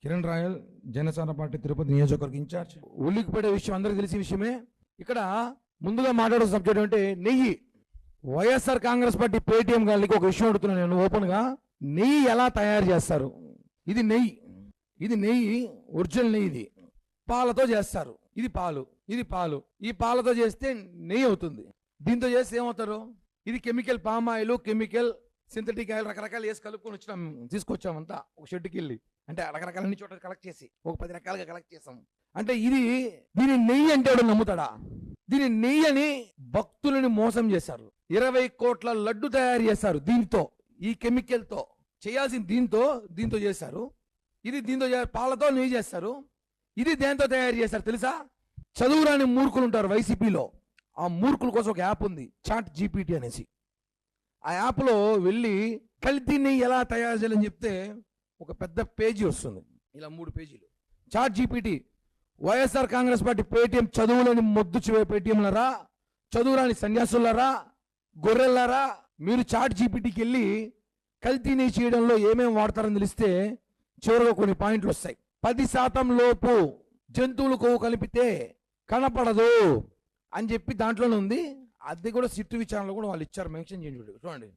Kiran royal, Janasena party Tirupati నియోజకవర్గ incharge. ఉల్లికిపడే విషయం అందరికీ తెలిసిన విషయమే. ఇక్కడ ముందుగా మాట్లాడే సబ్జెక్ట్ అంటే నెయ్యి. వైఎస్ఆర్ కాంగ్రెస్ పార్టీ పేటీఎం గారికి ఒక విషయం అడుగుతున్నాను నేను ఓపెన్గా. నెయ్యి ఎలా తయారు చేస్తారు? ఇది నెయ్యి, ఇది నెయ్యి, ఒరిజినల్ నెయ్యి. ఇది పాలతో చేస్తారు. ఇది పాలు, ఇది పాలు. ఈ పాలతో చేస్తే నెయ్యి అవుతుంది. దీంతో చేస్తే ఏమవుతారు? ఇది chemical, palm oil, chemical, synthetic oil రకరకాలు వేసి కలుపుకొని వచ్చినాం, తీసుకొచ్చామంతా ఒక షెడ్కి వెళ్ళి. అంటే రకరకాల అన్ని చోట్ల కలెక్ట్ చేసి ఒక 10 రకాలుగా కలెక్ట్ చేసాం. అంటే దీని నెయ్యి అంటే ఎవడు నమ్ముతాడా? దీని నెయ్యి అని భక్తులని మోసం చేశారు. 20 కోట్ల లడ్డు తయారు చేశారు దీంతో, ఈ కెమికల్తో చేయాల్సిన దీంతో చేశారు. ఇది దీంతో పాలతో నెయ్యి చేస్తారు. ఇది దేంతో తయారు చేశారు తెలుసా? చదువురాని మూర్ఖులు ఉంటారు వైసీపీలో. ఆ మూర్ఖుల కోసం ఒక యాప్ ఉంది, చాట్ జీపీటీ అనేసి. ఆ యాప్లో వెళ్ళి కల్తీ నెయ్యి ఎలా తయారు చేయాలని చెప్తే ఒక పెద్ద పేజీ వస్తుంది, ఇలా 3 పేజీలు. ChatGPT, YSR Congress party Paytm చదువులని మొద్దు పేటీఎంలరా, చదువురాని సన్యాసులరా, గొర్రెల్లారా, మీరు చాట్ జీపీటీకి వెళ్ళి కల్తీ నెయ్యి చేయడంలో ఏమేమి వాడతారని తెలిస్తే చివరిగా కొన్ని పాయింట్లు వస్తాయి. 10% లోపు జంతువుల కొవ్వు కలిపితే కనపడదు అని చెప్పి దాంట్లోనే ఉంది. అది కూడా సిట్టు విచారణలో కూడా వాళ్ళు ఇచ్చారు, మెన్షన్ చేయండి చూడండి.